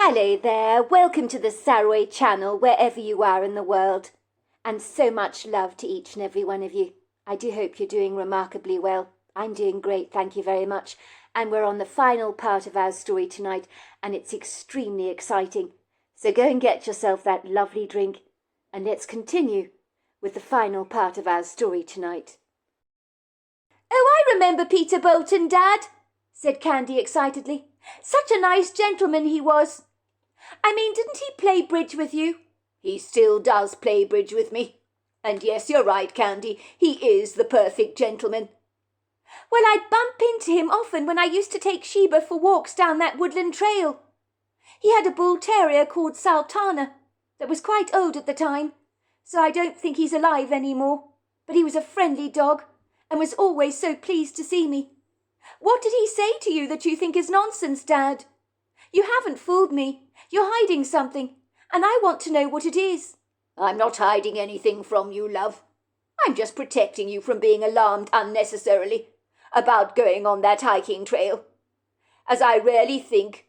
Hello there, welcome to the Saraway channel wherever you are in the world, and so much love to each and every one of you. I do hope you're doing remarkably well. I'm doing great, thank you very much, and we're on the final part of our story tonight, and it's extremely exciting. So go and get yourself that lovely drink, and let's continue with the final part of our story tonight. Oh, I remember Peter Bolton, Dad, said Candy excitedly. Such a nice gentleman he was. I mean, didn't he play bridge with you? He still does play bridge with me. And yes, you're right, Candy, he is the perfect gentleman. Well, I'd bump into him often when I used to take Sheba for walks down that woodland trail. He had a bull terrier called Sultana that was quite old at the time, so I don't think he's alive anymore. But he was a friendly dog and was always so pleased to see me. What did he say to you that you think is nonsense, Dad? You haven't fooled me. You're hiding something, and I want to know what it is. I'm not hiding anything from you, love. I'm just protecting you from being alarmed unnecessarily about going on that hiking trail. As I really think,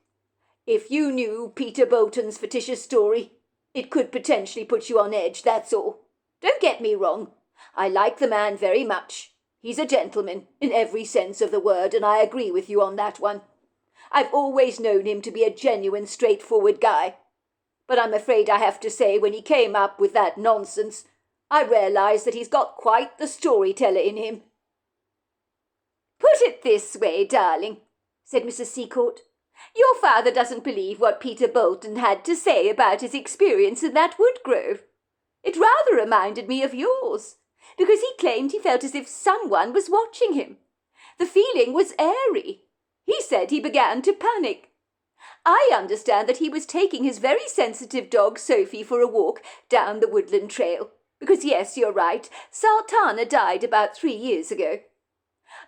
if you knew Peter Bolton's fictitious story, it could potentially put you on edge, that's all. Don't get me wrong. I like the man very much. He's a gentleman in every sense of the word, and I agree with you on that one. I've always known him to be a genuine, straightforward guy. But I'm afraid I have to say, when he came up with that nonsense, I realised that he's got quite the storyteller in him. Put it this way, darling, said Mrs. Seacourt. Your father doesn't believe what Peter Bolton had to say about his experience in that wood grove. It rather reminded me of yours, because he claimed he felt as if someone was watching him. The feeling was airy. He said he began to panic. I understand that he was taking his very sensitive dog Sophie for a walk down the woodland trail, because yes, you're right, Sultana died about 3 years ago.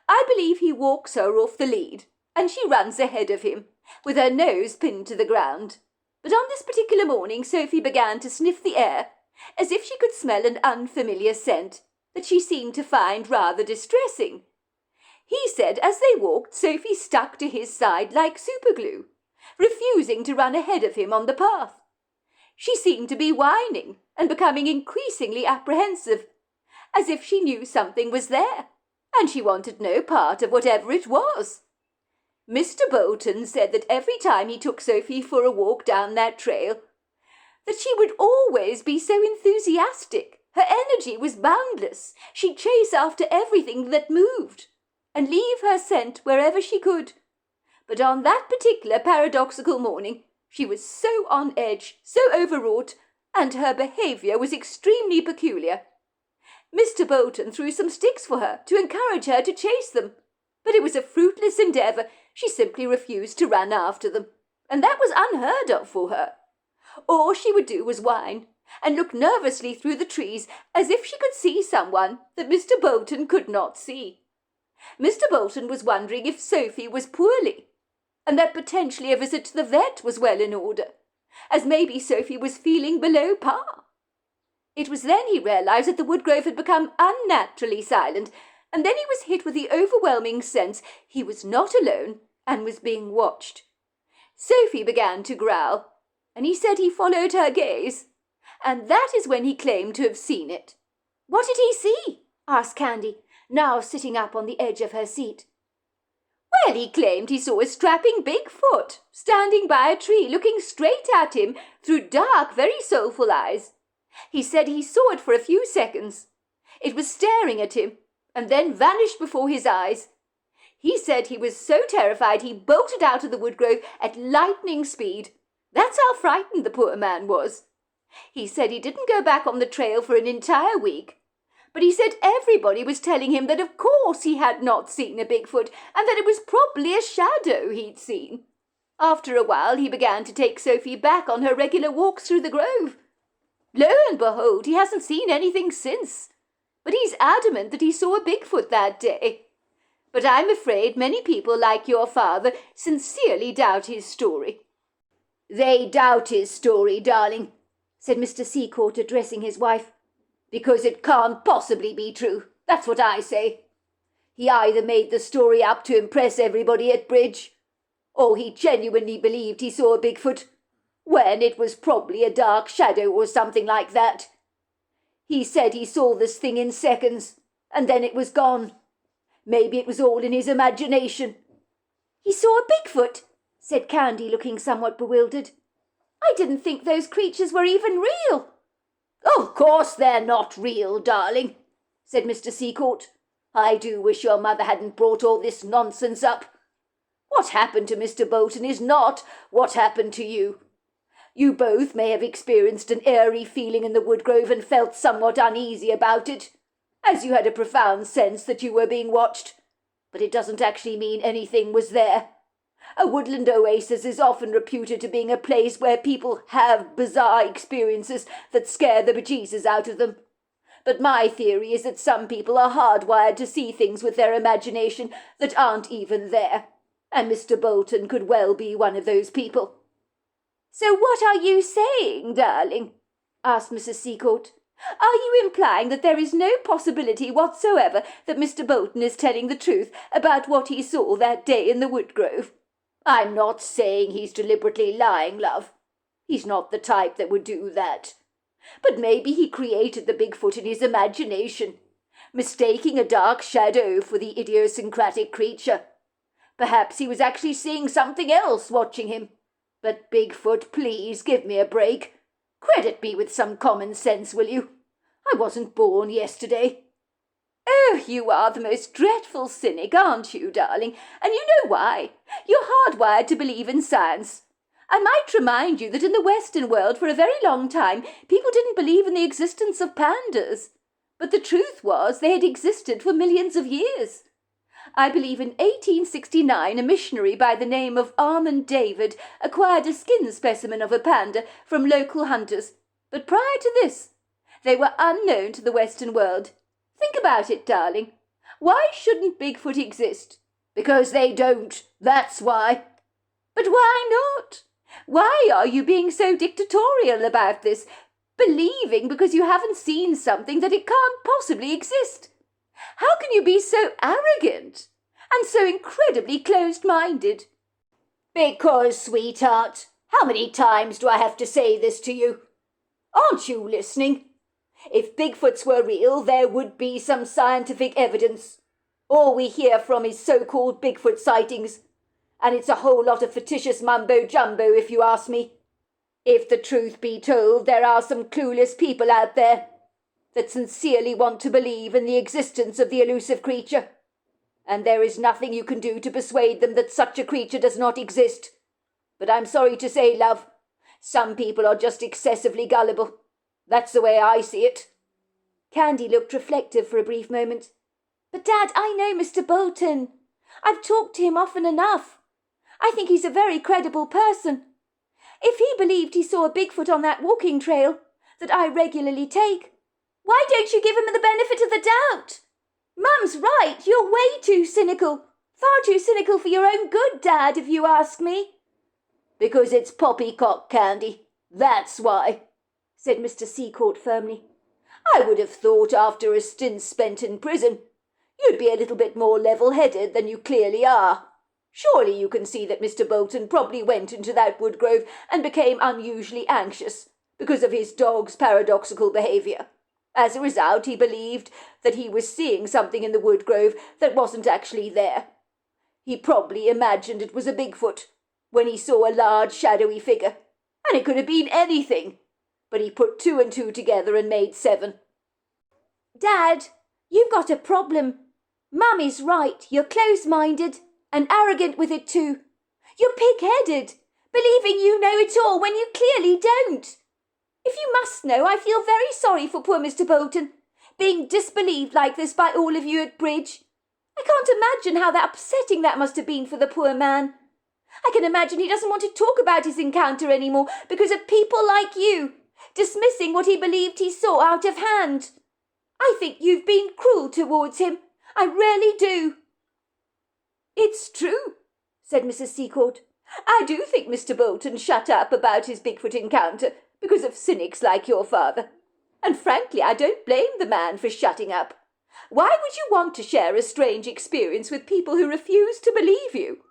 I believe he walks her off the lead, and she runs ahead of him, with her nose pinned to the ground. But on this particular morning Sophie began to sniff the air, as if she could smell an unfamiliar scent that she seemed to find rather distressing. He said as they walked, Sophie stuck to his side like superglue, refusing to run ahead of him on the path. She seemed to be whining and becoming increasingly apprehensive, as if she knew something was there, and she wanted no part of whatever it was. Mr. Bolton said that every time he took Sophie for a walk down that trail, that she would always be so enthusiastic. Her energy was boundless. She'd chase after everything that moved and leave her scent wherever she could. But on that particular paradoxical morning, she was so on edge, so overwrought, and her behaviour was extremely peculiar. Mr. Bolton threw some sticks for her to encourage her to chase them, but it was a fruitless endeavour. She simply refused to run after them, and that was unheard of for her. All she would do was whine and look nervously through the trees as if she could see someone that Mr. Bolton could not see. Mr. Bolton was wondering if Sophie was poorly, and that potentially a visit to the vet was well in order, as maybe Sophie was feeling below par. It was then he realised that the woodgrove had become unnaturally silent, and then he was hit with the overwhelming sense he was not alone and was being watched. Sophie began to growl, and he said he followed her gaze, and that is when he claimed to have seen it. What did he see? Asked Candy, now sitting up on the edge of her seat. Well, he claimed he saw a strapping Bigfoot standing by a tree looking straight at him through dark, very soulful eyes. He said he saw it for a few seconds. It was staring at him and then vanished before his eyes. He said he was so terrified he bolted out of the woodgrove at lightning speed. That's how frightened the poor man was. He said he didn't go back on the trail for an entire week, but he said everybody was telling him that of course he had not seen a Bigfoot and that it was probably a shadow he'd seen. After a while he began to take Sophie back on her regular walks through the grove. Lo and behold, he hasn't seen anything since, but he's adamant that he saw a Bigfoot that day. But I'm afraid many people like your father sincerely doubt his story. They doubt his story, darling, said Mr. Seacourt, addressing his wife, because it can't possibly be true. That's what I say. He either made the story up to impress everybody at bridge, or he genuinely believed he saw a Bigfoot, when it was probably a dark shadow or something like that. He said he saw this thing in seconds, and then it was gone. Maybe it was all in his imagination." "He saw a Bigfoot," said Candy, looking somewhat bewildered. "I didn't think those creatures were even real." "Of course they're not real, darling," said Mr. Seacourt. "I do wish your mother hadn't brought all this nonsense up. What happened to Mr. Bolton is not what happened to you. You both may have experienced an eerie feeling in the woodgrove and felt somewhat uneasy about it, as you had a profound sense that you were being watched. But it doesn't actually mean anything was there. A woodland oasis is often reputed to being a place where people have bizarre experiences that scare the bejesus out of them. But my theory is that some people are hardwired to see things with their imagination that aren't even there, and Mr. Bolton could well be one of those people." "So what are you saying, darling?" asked Mrs. Seacourt. "Are you implying that there is no possibility whatsoever that Mr. Bolton is telling the truth about what he saw that day in the woodgrove?" "I'm not saying he's deliberately lying, love. He's not the type that would do that. But maybe he created the Bigfoot in his imagination, mistaking a dark shadow for the idiosyncratic creature. Perhaps he was actually seeing something else watching him. But Bigfoot, please give me a break. Credit me with some common sense, will you? I wasn't born yesterday." "Oh, you are the most dreadful cynic, aren't you, darling? And you know why. You're hardwired to believe in science. I might remind you that in the Western world for a very long time people didn't believe in the existence of pandas. But the truth was they had existed for millions of years. I believe in 1869 a missionary by the name of Armand David acquired a skin specimen of a panda from local hunters. But prior to this, they were unknown to the Western world. Think about it, darling. Why shouldn't Bigfoot exist? Because they don't, that's why." "But why not? Why are you being so dictatorial about this, believing because you haven't seen something that it can't possibly exist? How can you be so arrogant and so incredibly closed-minded?" "Because, sweetheart, how many times do I have to say this to you? Aren't you listening? If Bigfoots were real, there would be some scientific evidence. All we hear from is so-called Bigfoot sightings, and it's a whole lot of fictitious mumbo-jumbo if you ask me. If the truth be told, there are some clueless people out there that sincerely want to believe in the existence of the elusive creature, and there is nothing you can do to persuade them that such a creature does not exist. But I'm sorry to say, love, some people are just excessively gullible. That's the way I see it." Candy looked reflective for a brief moment. "But, Dad, I know Mr. Bolton. I've talked to him often enough. I think he's a very credible person. If he believed he saw a Bigfoot on that walking trail that I regularly take, why don't you give him the benefit of the doubt? Mum's right, you're way too cynical. Far too cynical for your own good, Dad, if you ask me." "Because it's poppycock candy. That's why," said Mr. Seacourt firmly. "I would have thought after a stint spent in prison, you'd be a little bit more level-headed than you clearly are. Surely you can see that Mr. Bolton probably went into that woodgrove and became unusually anxious because of his dog's paradoxical behaviour. As a result, he believed that he was seeing something in the woodgrove that wasn't actually there. He probably imagined it was a Bigfoot when he saw a large shadowy figure, and it could have been anything. But he put 2 and 2 together and made 7. "Dad, you've got a problem. Mummy's right. You're close-minded and arrogant with it too. You're pig-headed, believing you know it all when you clearly don't. If you must know, I feel very sorry for poor Mr. Bolton, being disbelieved like this by all of you at bridge. I can't imagine how upsetting that must have been for the poor man. I can imagine he doesn't want to talk about his encounter anymore because of people like you, dismissing what he believed he saw out of hand. I think you've been cruel towards him. I really do." "It's true," said Mrs. Seacourt. "I do think Mr. Bolton shut up about his Bigfoot encounter because of cynics like your father. And frankly, I don't blame the man for shutting up. Why would you want to share a strange experience with people who refuse to believe you?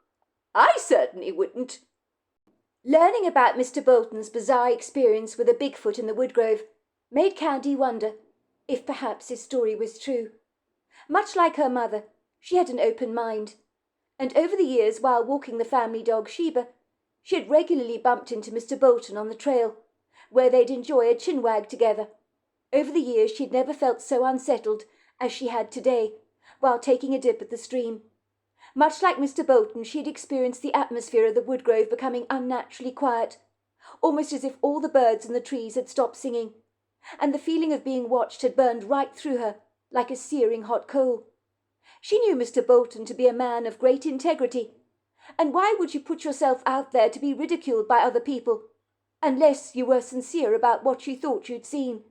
I certainly wouldn't." Learning about Mr. Bolton's bizarre experience with a Bigfoot in the woodgrove made Candy wonder if perhaps his story was true. Much like her mother, she had an open mind, and over the years while walking the family dog Sheba, she had regularly bumped into Mr. Bolton on the trail, where they'd enjoy a chinwag together. Over the years she had never felt so unsettled as she had today, while taking a dip at the stream. Much like Mr. Bolton, she had experienced the atmosphere of the woodgrove becoming unnaturally quiet, almost as if all the birds in the trees had stopped singing, and the feeling of being watched had burned right through her like a searing hot coal. She knew Mr. Bolton to be a man of great integrity, and why would you put yourself out there to be ridiculed by other people, unless you were sincere about what you thought you'd seen?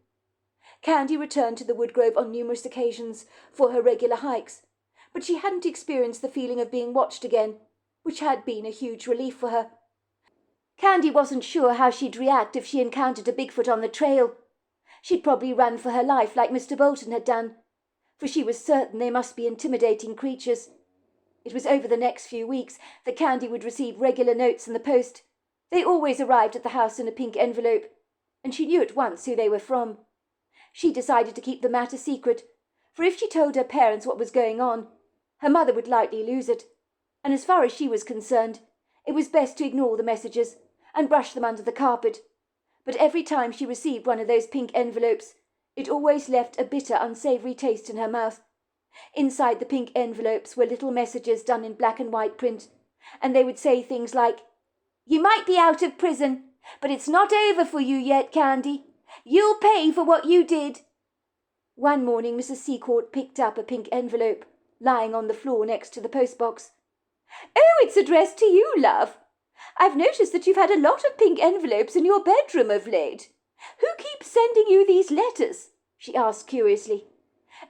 Candy returned to the woodgrove on numerous occasions for her regular hikes, but she hadn't experienced the feeling of being watched again, which had been a huge relief for her. Candy wasn't sure how she'd react if she encountered a Bigfoot on the trail. She'd probably run for her life like Mr. Bolton had done, for she was certain they must be intimidating creatures. It was over the next few weeks that Candy would receive regular notes in the post. They always arrived at the house in a pink envelope, and she knew at once who they were from. She decided to keep the matter secret, for if she told her parents what was going on, her mother would likely lose it, and as far as she was concerned, it was best to ignore the messages and brush them under the carpet. But every time she received one of those pink envelopes, it always left a bitter, unsavoury taste in her mouth. Inside the pink envelopes were little messages done in black and white print, and they would say things like, "You might be out of prison, but it's not over for you yet, Candy. You'll pay for what you did." One morning Mrs. Secord picked up a pink envelope lying on the floor next to the postbox. "Oh, it's addressed to you, love. I've noticed that you've had a lot of pink envelopes in your bedroom of late. Who keeps sending you these letters?" she asked curiously.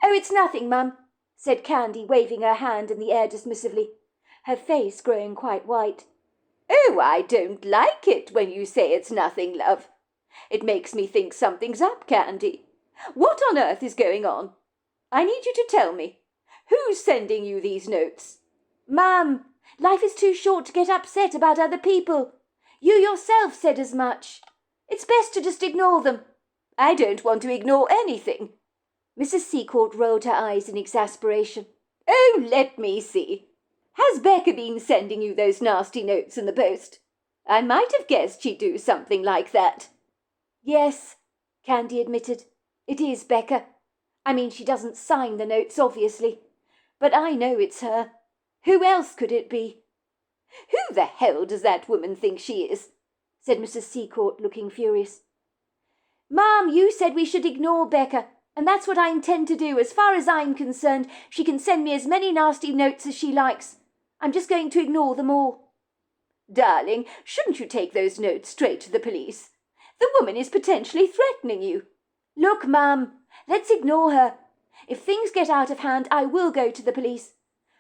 "Oh, it's nothing, Mum," said Candy, waving her hand in the air dismissively, her face growing quite white. "Oh, I don't like it when you say it's nothing, love. It makes me think something's up, Candy. What on earth is going on? I need you to tell me. Who's sending you these notes?" "Mum, life is too short to get upset about other people. You yourself said as much. It's best to just ignore them." "I don't want to ignore anything." Mrs. Secord rolled her eyes in exasperation. "Oh, let me see. Has Becca been sending you those nasty notes in the post? I might have guessed she'd do something like that." "Yes," Candy admitted. "It is Becca. I mean, she doesn't sign the notes, obviously. But I know it's her. Who else could it be?" "Who the hell does that woman think she is?" said Mrs. Secord, looking furious. "Mum, you said we should ignore Becca, and that's what I intend to do. As far as I'm concerned, she can send me as many nasty notes as she likes. I'm just going to ignore them all." "Darling, shouldn't you take those notes straight to the police? The woman is potentially threatening you." "Look, Mum, let's ignore her. If things get out of hand, I will go to the police.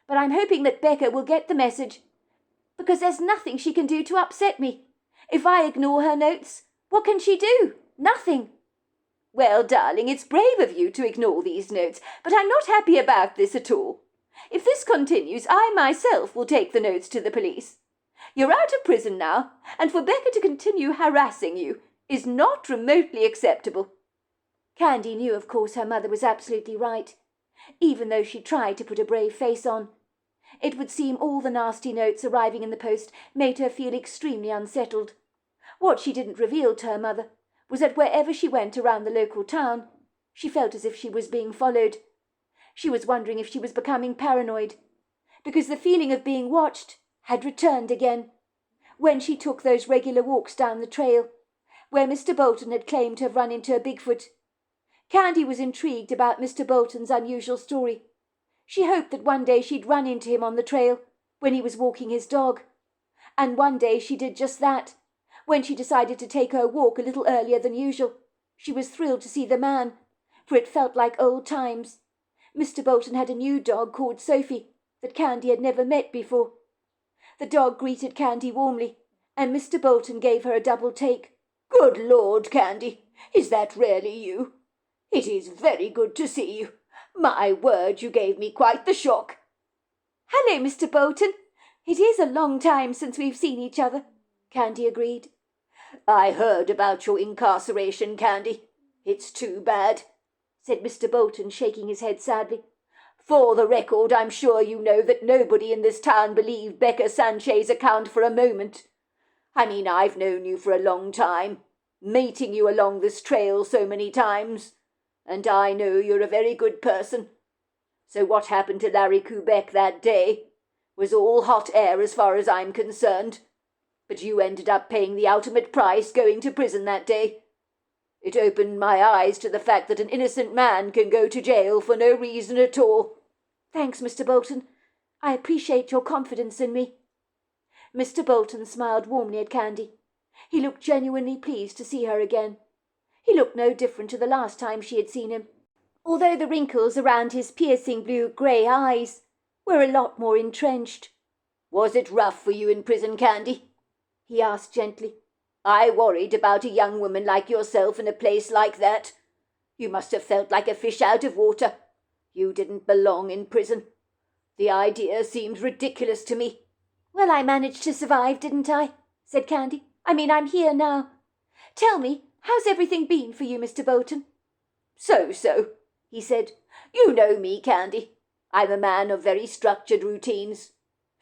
But I'm hoping that Becca will get the message, because there's nothing she can do to upset me. If I ignore her notes, what can she do? Nothing." "Well, darling, it's brave of you to ignore these notes, but I'm not happy about this at all. If this continues, I myself will take the notes to the police. You're out of prison now, and for Becca to continue harassing you is not remotely acceptable." Candy knew, of course, her mother was absolutely right, even though she tried to put a brave face on. It would seem all the nasty notes arriving in the post made her feel extremely unsettled. What she didn't reveal to her mother was that wherever she went around the local town, she felt as if she was being followed. She was wondering if she was becoming paranoid, because the feeling of being watched had returned again, when she took those regular walks down the trail, where Mr. Bolton had claimed to have run into a Bigfoot. Candy was intrigued about Mr. Bolton's unusual story. She hoped that one day she'd run into him on the trail when he was walking his dog. And one day she did just that. When she decided to take her walk a little earlier than usual, she was thrilled to see the man, for it felt like old times. Mr. Bolton had a new dog called Sophie that Candy had never met before. The dog greeted Candy warmly, and Mr. Bolton gave her a double take. "Good Lord, Candy, is that really you? It is very good to see you. My word, you gave me quite the shock." "Hello, Mr. Bolton. It is a long time since we've seen each other," Candy agreed. I heard about your incarceration, Candy. It's too bad, said Mr. Bolton, shaking his head sadly. For the record, I'm sure you know that nobody in this town believed Becca Sanchez's account for a moment. I mean, I've known you for a long time, meeting you along this trail so many times, and I know you're a very good person. So what happened to Larry Quebec that day was all hot air as far as I'm concerned. But you ended up paying the ultimate price going to prison that day. It opened my eyes to the fact that an innocent man can go to jail for no reason at all. Thanks, Mr. Bolton. I appreciate your confidence in me. Mr. Bolton smiled warmly at Candy. He looked genuinely pleased to see her again. He looked no different to the last time she had seen him, although the wrinkles around his piercing blue-grey eyes were a lot more entrenched. Was it rough for you in prison, Candy? He asked gently. I worried about a young woman like yourself in a place like that. You must have felt like a fish out of water. You didn't belong in prison. The idea seems ridiculous to me. Well, I managed to survive, didn't I? Said Candy. I mean, I'm here now. Tell me, how's everything been for you, Mr. Bolton? So, he said. You know me, Candy. I'm a man of very structured routines.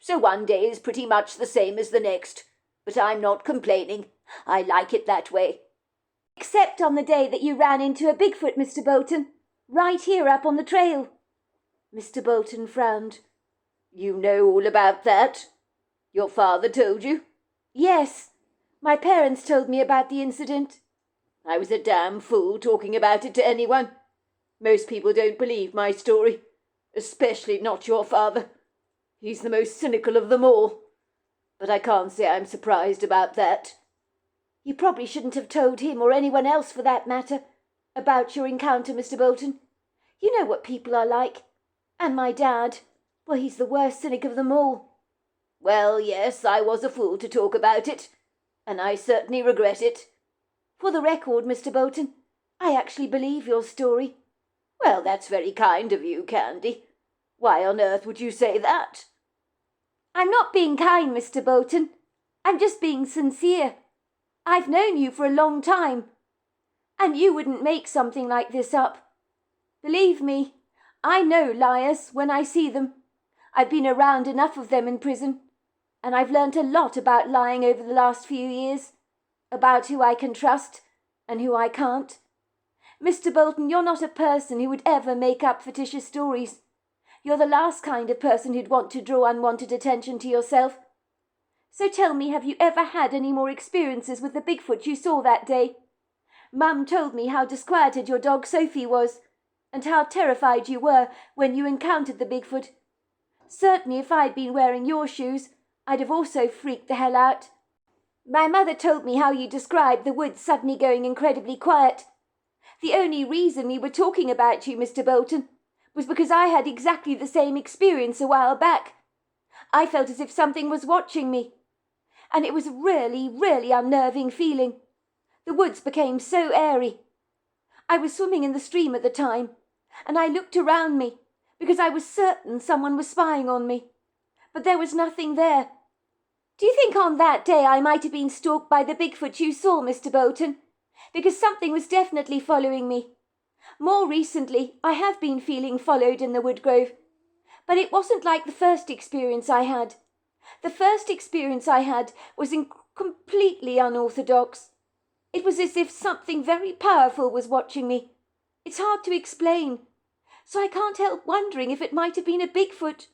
So one day is pretty much the same as the next. But I'm not complaining. I like it that way. Except on the day that you ran into a Bigfoot, Mr. Bolton. Right here up on the trail. Mr. Bolton frowned. You know all about that? Your father told you? Yes. My parents told me about the incident. I was a damn fool talking about it to anyone. Most people don't believe my story. Especially not your father. He's the most cynical of them all. But I can't say I'm surprised about that. You probably shouldn't have told him, or anyone else for that matter, about your encounter, Mr. Bolton. You know what people are like. And my dad, well, he's the worst cynic of them all. Well, yes, I was a fool to talk about it, and I certainly regret it. For the record, Mr. Bolton, I actually believe your story. Well, that's very kind of you, Candy. Why on earth would you say that? I'm not being kind, Mr. Bolton. I'm just being sincere. I've known you for a long time, and you wouldn't make something like this up. Believe me, I know liars when I see them. I've been around enough of them in prison, and I've learnt a lot about lying over the last few years, about who I can trust and who I can't. Mr. Bolton, you're not a person who would ever make up fictitious stories. You're the last kind of person who'd want to draw unwanted attention to yourself. So tell me, have you ever had any more experiences with the Bigfoot you saw that day? Mum told me how disquieted your dog Sophie was, and how terrified you were when you encountered the Bigfoot. Certainly if I'd been wearing your shoes, I'd have also freaked the hell out. My mother told me how you described the woods suddenly going incredibly quiet. The only reason we were talking about you, Mr. Bolton, was because I had exactly the same experience a while back. I felt as if something was watching me, and it was a really, really unnerving feeling. The woods became so airy. I was swimming in the stream at the time, and I looked around me because I was certain someone was spying on me. But there was nothing there. Do you think on that day I might have been stalked by the Bigfoot you saw, Mr. Bolton? Because something was definitely following me. More recently, I have been feeling followed in the woodgrove. But it wasn't like the first experience I had. The first experience I had was completely unorthodox. It was as if something very powerful was watching me. It's hard to explain. So I can't help wondering if it might have been a Bigfoot.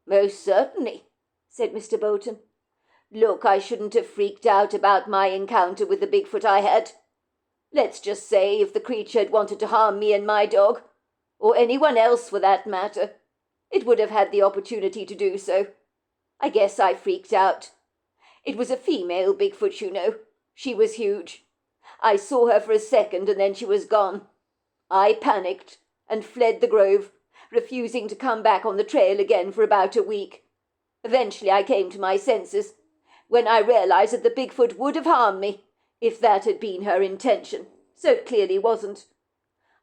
Most certainly, said Mr. Bolton. Look, I shouldn't have freaked out about my encounter with the Bigfoot I had. Let's just say if the creature had wanted to harm me and my dog, or anyone else for that matter, it would have had the opportunity to do so. I guess I freaked out. It was a female Bigfoot, you know. She was huge. I saw her for a second and then she was gone. I panicked and fled the grove, refusing to come back on the trail again for about a week. Eventually I came to my senses, when I realized that the Bigfoot would have harmed me, if that had been her intention, so it clearly wasn't.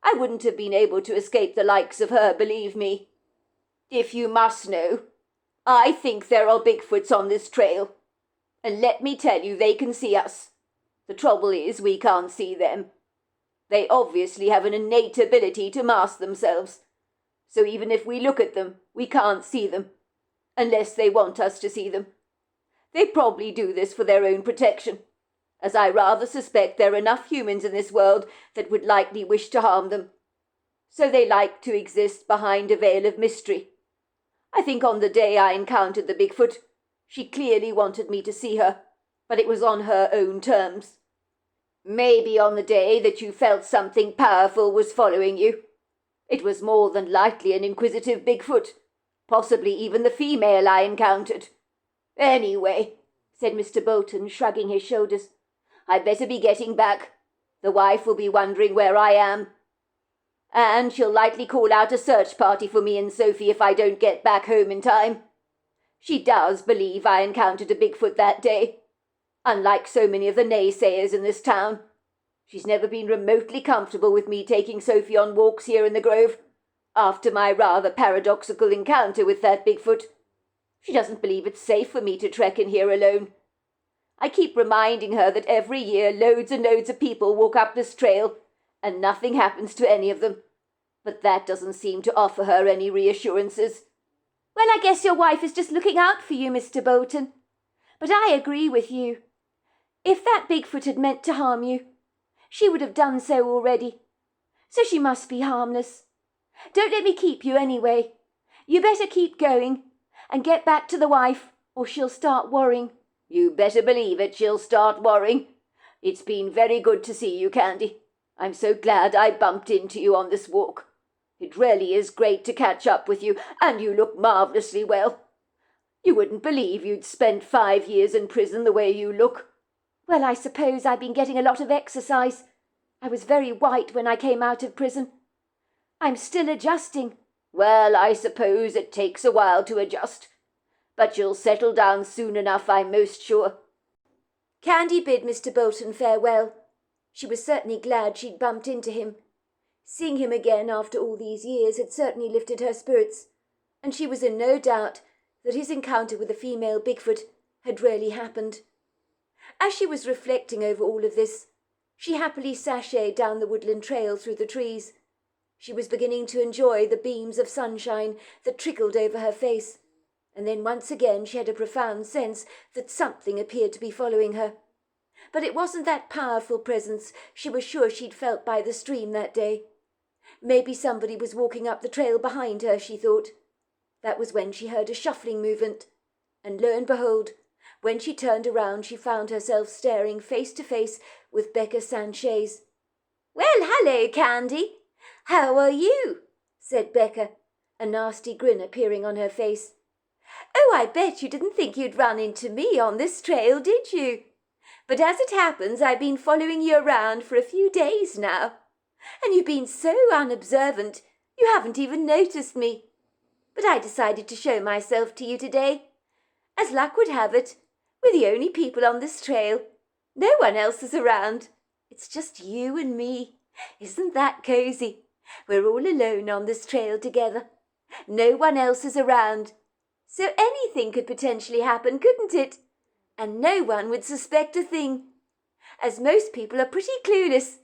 I wouldn't have been able to escape the likes of her, believe me. If you must know, I think there are Bigfoots on this trail. And let me tell you, they can see us. The trouble is, we can't see them. They obviously have an innate ability to mask themselves. So even if we look at them, we can't see them. Unless they want us to see them. They probably do this for their own protection, as I rather suspect there are enough humans in this world that would likely wish to harm them. So they like to exist behind a veil of mystery. I think on the day I encountered the Bigfoot, she clearly wanted me to see her, but it was on her own terms. Maybe on the day that you felt something powerful was following you. It was more than likely an inquisitive Bigfoot, possibly even the female I encountered. Anyway, said Mr. Bolton, shrugging his shoulders, I'd better be getting back. The wife will be wondering where I am. And she'll likely call out a search party for me and Sophie if I don't get back home in time. She does believe I encountered a Bigfoot that day, unlike so many of the naysayers in this town. She's never been remotely comfortable with me taking Sophie on walks here in the grove, after my rather paradoxical encounter with that Bigfoot. She doesn't believe it's safe for me to trek in here alone. I keep reminding her that every year loads and loads of people walk up this trail, and nothing happens to any of them. But that doesn't seem to offer her any reassurances. Well, I guess your wife is just looking out for you, Mr. Bolton. But I agree with you. If that Bigfoot had meant to harm you, she would have done so already. So she must be harmless. Don't let me keep you anyway. You better keep going and get back to the wife, or she'll start worrying. You better believe it, she'll start worrying. It's been very good to see you, Candy. I'm so glad I bumped into you on this walk. It really is great to catch up with you, and you look marvellously well. You wouldn't believe you'd spent 5 years in prison the way you look. Well, I suppose I've been getting a lot of exercise. I was very white when I came out of prison. I'm still adjusting. Well, I suppose it takes a while to adjust. But you'll settle down soon enough, I'm most sure. Candy bid Mr. Bolton farewell. She was certainly glad she'd bumped into him. Seeing him again after all these years had certainly lifted her spirits, and she was in no doubt that his encounter with the female Bigfoot had really happened. As she was reflecting over all of this, she happily sashayed down the woodland trail through the trees. She was beginning to enjoy the beams of sunshine that trickled over her face, and then once again she had a profound sense that something appeared to be following her. But it wasn't that powerful presence she was sure she'd felt by the stream that day. Maybe somebody was walking up the trail behind her, she thought. That was when she heard a shuffling movement, and lo and behold, when she turned around she found herself staring face to face with Becca Sanchez. "Well, hello, Candy. How are you?" said Becca, a nasty grin appearing on her face. "Oh, I bet you didn't think you'd run into me on this trail, did you? But as it happens, I've been following you around for a few days now, and you've been so unobservant you haven't even noticed me. But I decided to show myself to you today. As luck would have it, we're the only people on this trail. No one else is around. It's just you and me. Isn't that cozy? We're all alone on this trail together. No one else is around. So anything could potentially happen, couldn't it? And no one would suspect a thing. As most people are pretty clueless.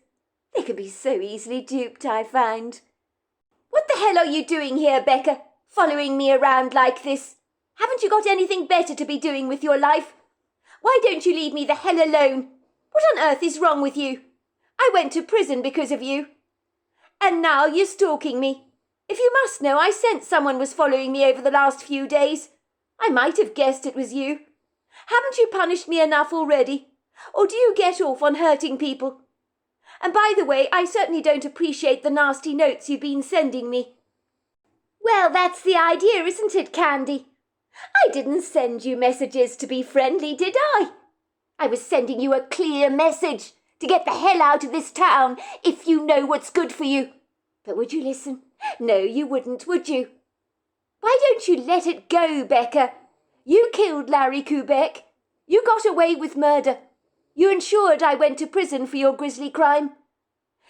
They can be so easily duped, I find." "What the hell are you doing here, Becca? Following me around like this? Haven't you got anything better to be doing with your life? Why don't you leave me the hell alone? What on earth is wrong with you? I went to prison because of you. And now you're stalking me. If you must know, I sensed someone was following me over the last few days. I might have guessed it was you. Haven't you punished me enough already? Or do you get off on hurting people? And by the way, I certainly don't appreciate the nasty notes you've been sending me." "Well, that's the idea, isn't it, Candy? I didn't send you messages to be friendly, did I? I was sending you a clear message to get the hell out of this town if you know what's good for you. But would you listen? No, you wouldn't, would you? Why don't you let it go, Becca? You killed Larry Kubek. You got away with murder. You ensured I went to prison for your grisly crime.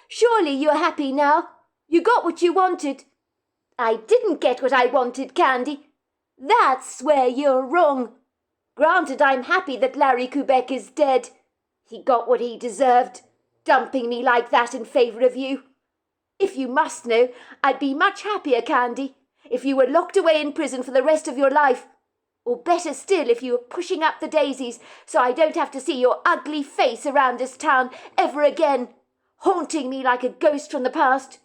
Surely you're happy now. You got what you wanted." "I didn't get what I wanted, Candy. That's where you're wrong. Granted, I'm happy that Larry Quebec is dead. He got what he deserved, dumping me like that in favour of you. If you must know, I'd be much happier, Candy, if you were locked away in prison for the rest of your life. Or better still, if you were pushing up the daisies so I don't have to see your ugly face around this town ever again, haunting me like a ghost from the past.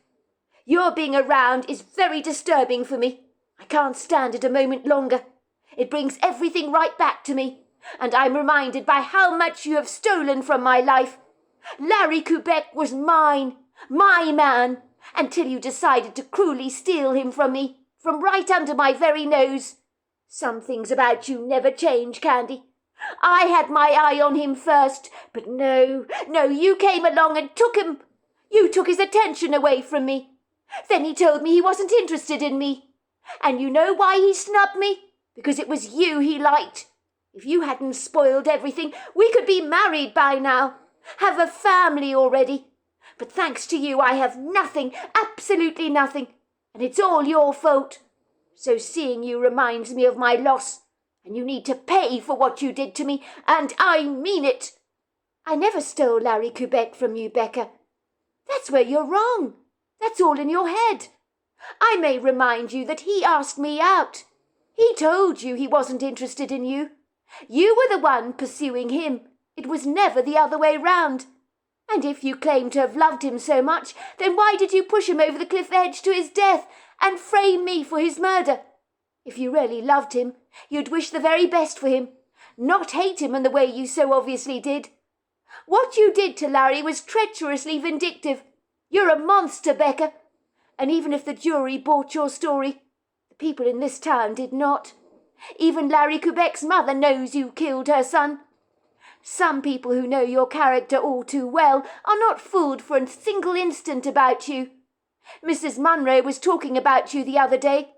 Your being around is very disturbing for me. I can't stand it a moment longer. It brings everything right back to me, and I'm reminded by how much you have stolen from my life. Larry Quebec was mine, my man, until you decided to cruelly steal him from me, from right under my very nose. Some things about you never change, Candy. I had my eye on him first, but no, you came along and took him. You took his attention away from me. Then he told me he wasn't interested in me. And you know why he snubbed me? Because it was you he liked. If you hadn't spoiled everything, we could be married by now, have a family already. But thanks to you, I have nothing, absolutely nothing, and it's all your fault. So seeing you reminds me of my loss, and you need to pay for what you did to me, and I mean it. I never stole Larry Quebec from you, Becca. That's where you're wrong. That's all in your head. I may remind you that he asked me out. He told you he wasn't interested in you. You were the one pursuing him. It was never the other way round. And if you claim to have loved him so much, then why did you push him over the cliff edge to his death and frame me for his murder? If you really loved him, you'd wish the very best for him, not hate him in the way you so obviously did. What you did to Larry was treacherously vindictive. You're a monster, Becca. And even if the jury bought your story, the people in this town did not. Even Larry Quebec's mother knows you killed her son. Some people who know your character all too well are not fooled for a single instant about you. Mrs. Munro was talking about you the other day.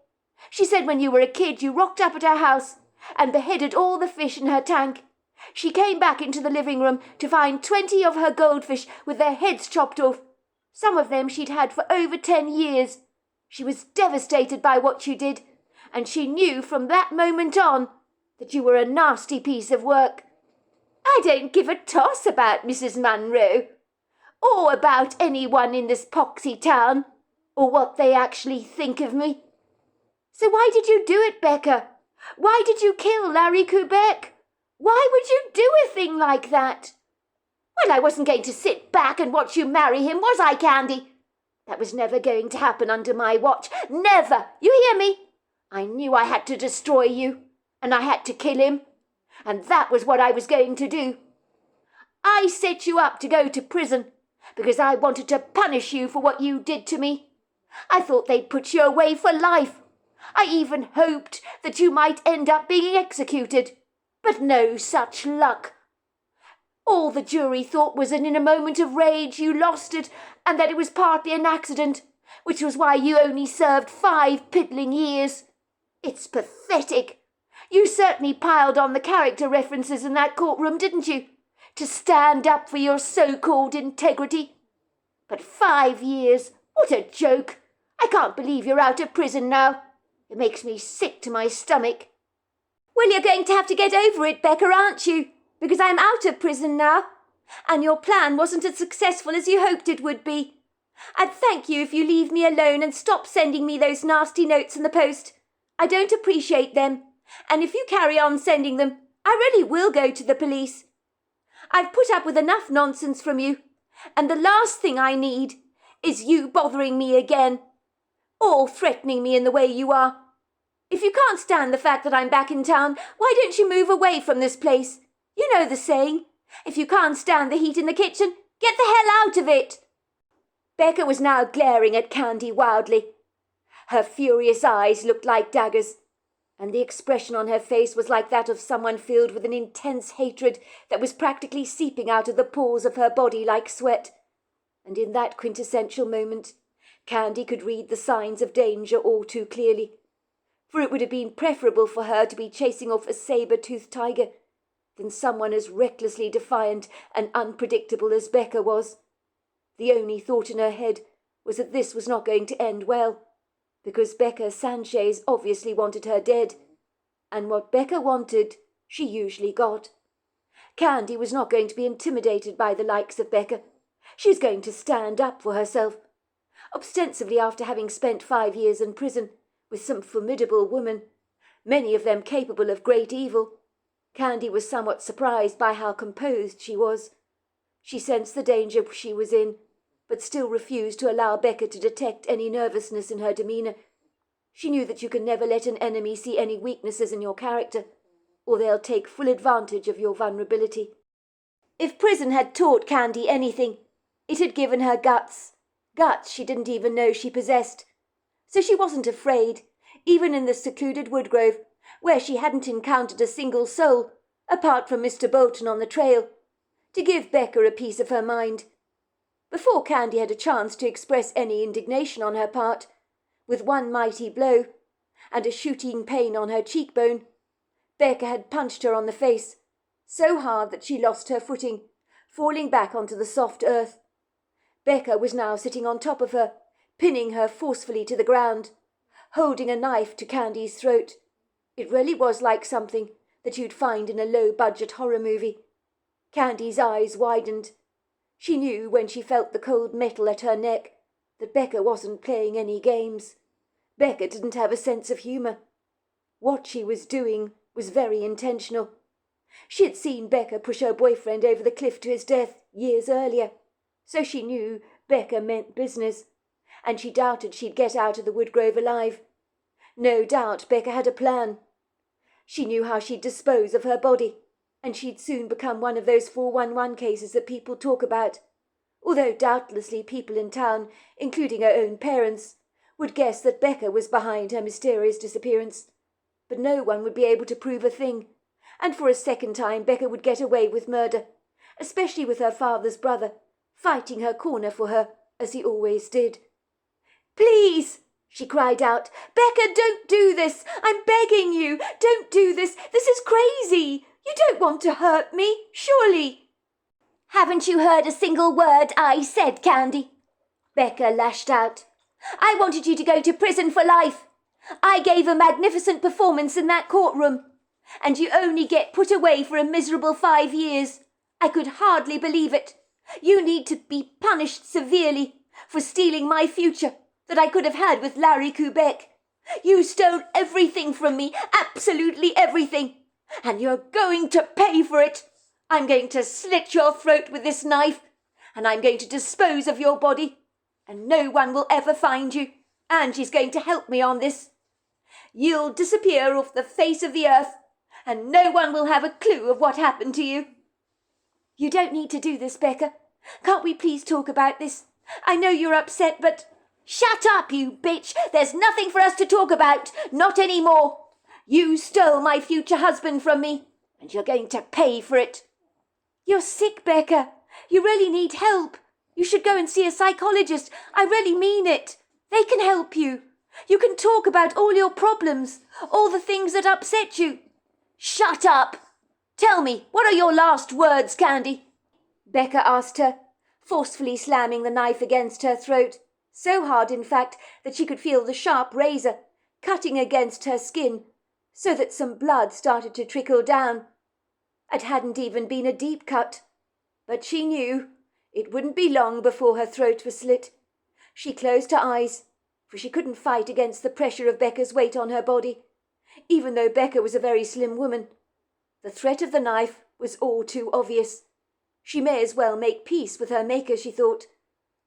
She said when you were a kid you rocked up at her house and beheaded all the fish in her tank. She came back into the living room to find 20 of her goldfish with their heads chopped off. Some of them she'd had for over 10 years. She was devastated by what you did, and she knew from that moment on that you were a nasty piece of work. I don't give a toss about Mrs. Munro, or about anyone in this poxy town, or what they actually think of me. So why did you do it, Becca? Why did you kill Larry Quebec? Why would you do a thing like that? Well, I wasn't going to sit back and watch you marry him, was I, Candy? That was never going to happen under my watch. Never! You hear me? I knew I had to destroy you, and I had to kill him, and that was what I was going to do. I set you up to go to prison because I wanted to punish you for what you did to me. I thought they'd put you away for life. I even hoped that you might end up being executed, but no such luck. All the jury thought was that in a moment of rage you lost it, and that it was partly an accident, which was why you only served 5 piddling years. It's pathetic. You certainly piled on the character references in that courtroom, didn't you? To stand up for your so-called integrity. But 5 years, what a joke. I can't believe you're out of prison now. It makes me sick to my stomach. Well, you're going to have to get over it, Becca, aren't you? Because I'm out of prison now, and your plan wasn't as successful as you hoped it would be. I'd thank you if you leave me alone and stop sending me those nasty notes in the post. I don't appreciate them, and if you carry on sending them, I really will go to the police. I've put up with enough nonsense from you, and the last thing I need is you bothering me again, or threatening me in the way you are. If you can't stand the fact that I'm back in town, why don't you move away from this place? You know the saying, if you can't stand the heat in the kitchen, get the hell out of it. Becca was now glaring at Candy wildly. Her furious eyes looked like daggers, and the expression on her face was like that of someone filled with an intense hatred that was practically seeping out of the pores of her body like sweat. And in that quintessential moment, Candy could read the signs of danger all too clearly, for it would have been preferable for her to be chasing off a saber-toothed tiger than someone as recklessly defiant and unpredictable as Becca was. The only thought in her head was that this was not going to end well, because Becca Sanchez obviously wanted her dead, and what Becca wanted she usually got. Candy was not going to be intimidated by the likes of Becca. She was going to stand up for herself. Ostensibly after having spent 5 years in prison with some formidable women, many of them capable of great evil, Candy was somewhat surprised by how composed she was. She sensed the danger she was in, but still refused to allow Becca to detect any nervousness in her demeanour. She knew that you can never let an enemy see any weaknesses in your character, or they'll take full advantage of your vulnerability. If prison had taught Candy anything, it had given her guts. Guts she didn't even know she possessed. So she wasn't afraid, even in the secluded woodgrove, where she hadn't encountered a single soul, apart from Mr. Bolton on the trail, to give Becca a piece of her mind. Before Candy had a chance to express any indignation on her part, with one mighty blow, and a shooting pain on her cheekbone, Becca had punched her on the face, so hard that she lost her footing, falling back onto the soft earth. Becca was now sitting on top of her, pinning her forcefully to the ground, holding a knife to Candy's throat. It really was like something that you'd find in a low-budget horror movie. Candy's eyes widened. She knew when she felt the cold metal at her neck that Becca wasn't playing any games. Becca didn't have a sense of humour. What she was doing was very intentional. She had seen Becca push her boyfriend over the cliff to his death years earlier, so she knew Becca meant business, and she doubted she'd get out of the woodgrove alive. No doubt Becca had a plan. She knew how she'd dispose of her body, and she'd soon become one of those 411 cases that people talk about, although doubtlessly people in town, including her own parents, would guess that Becca was behind her mysterious disappearance. But no one would be able to prove a thing, and for a second time Becca would get away with murder, especially with her father's brother, fighting her corner for her, as he always did. "Please!" she cried out. "Becca, don't do this! I'm begging you! Don't do this! This is crazy! You don't want to hurt me, surely!" "Haven't you heard a single word I said, Candy?" Becca lashed out. "I wanted you to go to prison for life. I gave a magnificent performance in that courtroom, and you only get put away for a miserable 5 years. I could hardly believe it. You need to be punished severely for stealing my future that I could have had with Larry Quebec. You stole everything from me, absolutely everything, and you're going to pay for it. I'm going to slit your throat with this knife, and I'm going to dispose of your body, and no one will ever find you. Angie's going to help me on this. You'll disappear off the face of the earth, and no one will have a clue of what happened to you." "You don't need to do this, Becca. Can't we please talk about this? I know you're upset, but—" "Shut up, you bitch! There's nothing for us to talk about, not any more. You stole my future husband from me, and you're going to pay for it." "You're sick, Becca. You really need help. You should go and see a psychologist. I really mean it. They can help you. You can talk about all your problems, all the things that upset you." "Shut up! Tell me, what are your last words, Candy?" Becca asked her, forcefully slamming the knife against her throat, so hard, in fact, that she could feel the sharp razor cutting against her skin, so that some blood started to trickle down. It hadn't even been a deep cut, but she knew it wouldn't be long before her throat was slit. She closed her eyes, for she couldn't fight against the pressure of Becca's weight on her body, even though Becca was a very slim woman. The threat of the knife was all too obvious. She may as well make peace with her maker, she thought.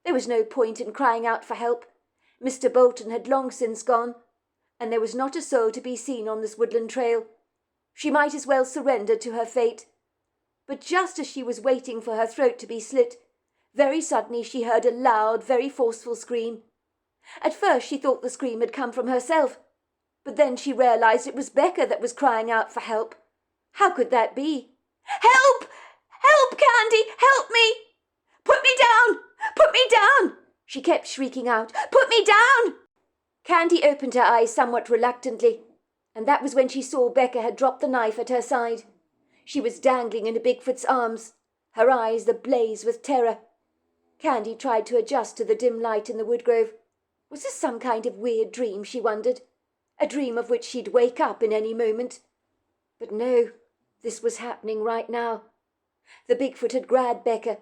There was no point in crying out for help. Mr. Bolton had long since gone, and there was not a soul to be seen on this woodland trail. She might as well surrender to her fate. But just as she was waiting for her throat to be slit, very suddenly she heard a loud, very forceful scream. At first she thought the scream had come from herself, but then she realized it was Becca that was crying out for help. How could that be? "Help! Help, Candy! Help me! Put me down! Put me down!" she kept shrieking out. "Put me down!" Candy opened her eyes somewhat reluctantly, and that was when she saw Becca had dropped the knife at her side. She was dangling in a Bigfoot's arms, her eyes ablaze with terror. Candy tried to adjust to the dim light in the woodgrove. Was this some kind of weird dream, she wondered? A dream of which she'd wake up in any moment? But no, This was happening right now. The Bigfoot had grabbed Becca,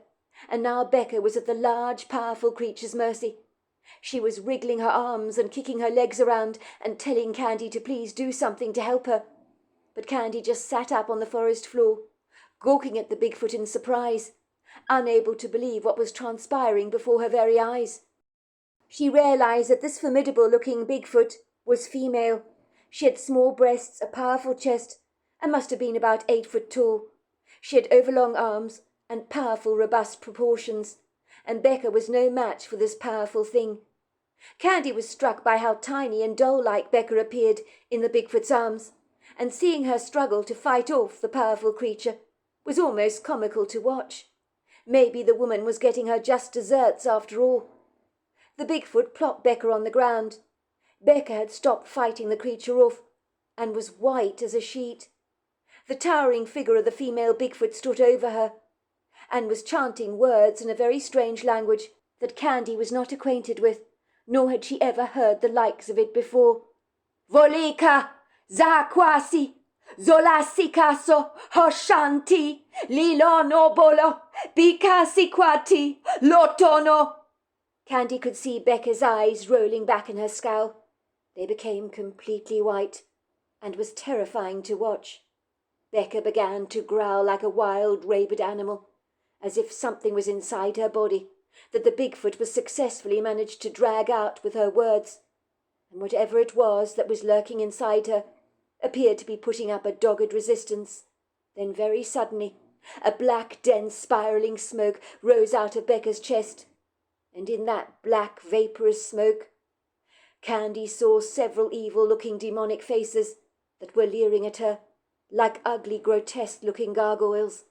and now Becca was at the large, powerful creature's mercy. She was wriggling her arms and kicking her legs around and telling Candy to please do something to help her. But Candy just sat up on the forest floor, gawking at the Bigfoot in surprise, unable to believe what was transpiring before her very eyes. She realized that this formidable-looking Bigfoot was female. She had small breasts, a powerful chest, and must have been about 8 foot tall. She had overlong arms and powerful, robust proportions, and Becca was no match for this powerful thing. Candy was struck by how tiny and doll-like Becca appeared in the Bigfoot's arms, and seeing her struggle to fight off the powerful creature was almost comical to watch. Maybe the woman was getting her just desserts after all. The Bigfoot plopped Becca on the ground. Becca had stopped fighting the creature off, and was white as a sheet. The towering figure of the female Bigfoot stood over her, and was chanting words in a very strange language that Candy was not acquainted with, nor had she ever heard the likes of it before. Volika, Zakwasi, Zolasikaso, Hoshanti, Lilonobolo, Bikasikwati, Lotono. Candy could see Becca's eyes rolling back in her scowl. They became completely white, and was terrifying to watch. Becca began to growl like a wild, rabid animal, as if something was inside her body that the Bigfoot was successfully managed to drag out with her words, and whatever it was that was lurking inside her appeared to be putting up a dogged resistance. Then very suddenly, a black, dense, spiralling smoke rose out of Becca's chest, and in that black, vaporous smoke, Candy saw several evil-looking demonic faces that were leering at her, like ugly, grotesque-looking gargoyles.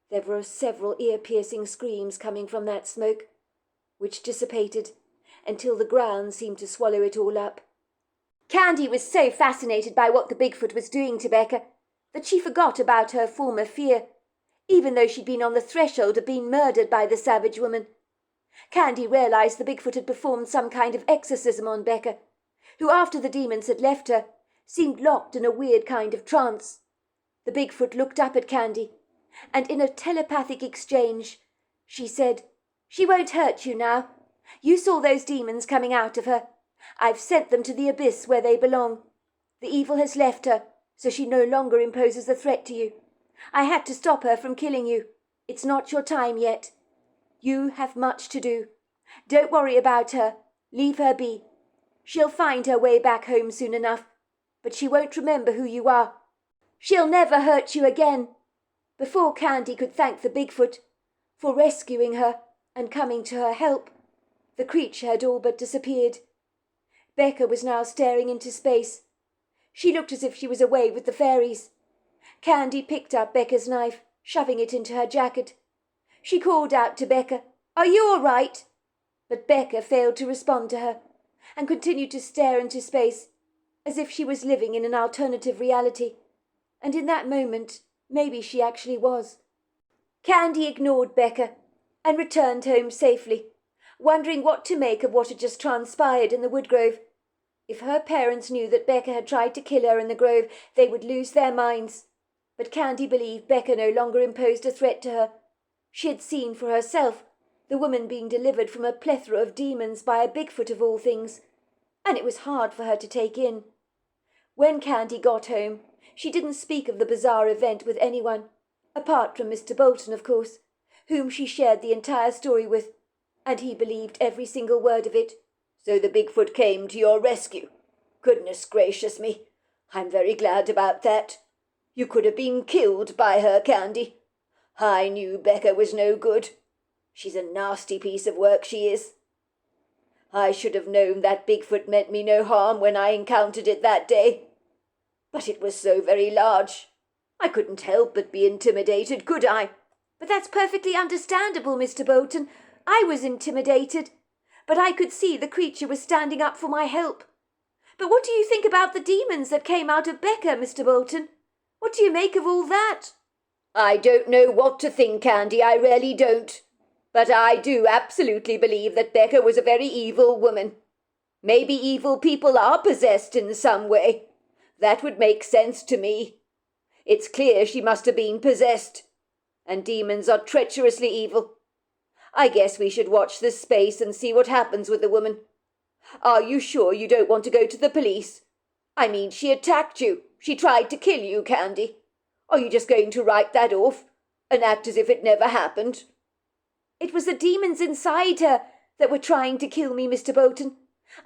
There were several ear-piercing screams coming from that smoke, which dissipated until the ground seemed to swallow it all up. Candy was so fascinated by what the Bigfoot was doing to Becca that she forgot about her former fear, even though she'd been on the threshold of being murdered by the savage woman. Candy realized the Bigfoot had performed some kind of exorcism on Becca, who, after the demons had left her, seemed locked in a weird kind of trance. The Bigfoot looked up at Candy, and in a telepathic exchange, she said, "She won't hurt you now. You saw those demons coming out of her. I've sent them to the abyss where they belong. The evil has left her, so she no longer imposes a threat to you. I had to stop her from killing you. It's not your time yet. You have much to do. Don't worry about her. Leave her be. She'll find her way back home soon enough, but she won't remember who you are. She'll never hurt you again." Before Candy could thank the Bigfoot for rescuing her and coming to her help, the creature had all but disappeared. Becca was now staring into space. She looked as if she was away with the fairies. Candy picked up Becca's knife, shoving it into her jacket. She called out to Becca, "Are you all right?" But Becca failed to respond to her, and continued to stare into space, as if she was living in an alternative reality. And in that moment, maybe she actually was. Candy ignored Becca and returned home safely, wondering what to make of what had just transpired in the wood grove. If her parents knew that Becca had tried to kill her in the grove, they would lose their minds. But Candy believed Becca no longer imposed a threat to her. She had seen for herself the woman being delivered from a plethora of demons by a Bigfoot of all things, and it was hard for her to take in. When Candy got home, she didn't speak of the bizarre event with anyone, apart from Mr. Bolton, of course, whom she shared the entire story with, and he believed every single word of it. "So the Bigfoot came to your rescue? Goodness gracious me, I'm very glad about that. You could have been killed by her, Candy. I knew Becca was no good. She's a nasty piece of work, she is. I should have known that Bigfoot meant me no harm when I encountered it that day. But it was so very large. I couldn't help but be intimidated, could I?" "But that's perfectly understandable, Mr. Bolton. I was intimidated, but I could see the creature was standing up for my help. But what do you think about the demons that came out of Becca, Mr. Bolton? What do you make of all that?" "I don't know what to think, Candy, I really don't. But I do absolutely believe that Becca was a very evil woman. Maybe evil people are possessed in some way. That would make sense to me. It's clear she must have been possessed. And demons are treacherously evil. I guess we should watch this space and see what happens with the woman. Are you sure you don't want to go to the police? I mean, she attacked you. She tried to kill you, Candy. Are you just going to write that off and act as if it never happened? It was the demons inside her that were trying to kill me, Mr. Bolton.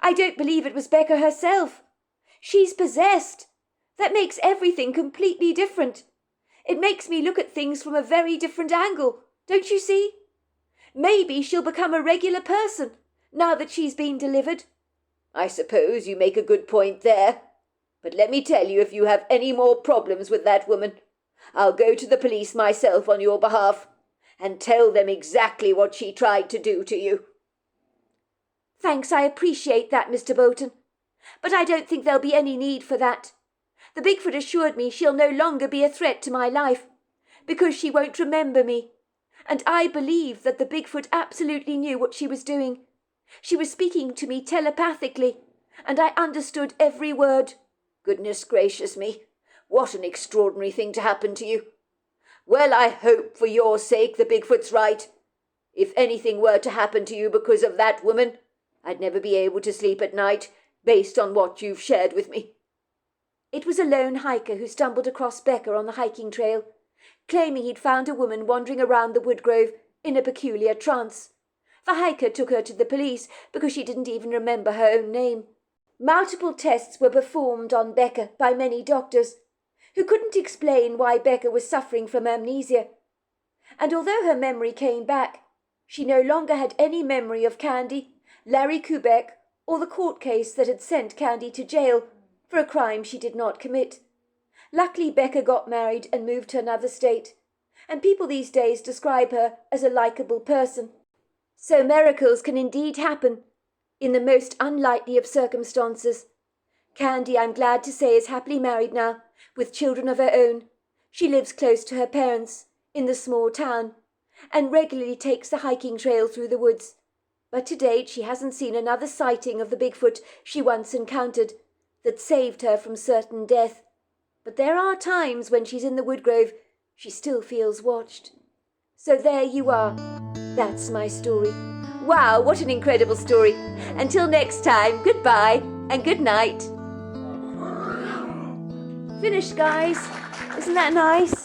I don't believe it was Becca herself. She's possessed. That makes everything completely different. It makes me look at things from a very different angle, don't you see? Maybe she'll become a regular person now that she's been delivered. I suppose you make a good point there. But let me tell you, if you have any more problems with that woman, I'll go to the police myself on your behalf and tell them exactly what she tried to do to you. Thanks, I appreciate that, Mr. Bolton. But I don't think there'll be any need for that. The Bigfoot assured me she'll no longer be a threat to my life, because she won't remember me. And I believe that the Bigfoot absolutely knew what she was doing. She was speaking to me telepathically, and I understood every word. Goodness gracious me, what an extraordinary thing to happen to you. Well, I hope for your sake the Bigfoot's right. If anything were to happen to you because of that woman, I'd never be able to sleep at night, based on what you've shared with me. It was a lone hiker who stumbled across Becca on the hiking trail, claiming he'd found a woman wandering around the wood grove in a peculiar trance. The hiker took her to the police because she didn't even remember her own name. Multiple tests were performed on Becca by many doctors, who couldn't explain why Becca was suffering from amnesia. And although her memory came back, she no longer had any memory of Candy, Larry Kubek, or the court case that had sent Candy to jail for a crime she did not commit. Luckily, Becca got married and moved to another state, and people these days describe her as a likable person. So miracles can indeed happen in the most unlikely of circumstances. Candy, I'm glad to say, is happily married now, with children of her own. She lives close to her parents in the small town and regularly takes the hiking trail through the woods. But to date she hasn't seen another sighting of the Bigfoot she once encountered that saved her from certain death. But there are times when she's in the woodgrove she still feels watched. So there you are. That's my story. Wow, what an incredible story. Until next time, goodbye and good night. Finished, guys. Isn't that nice?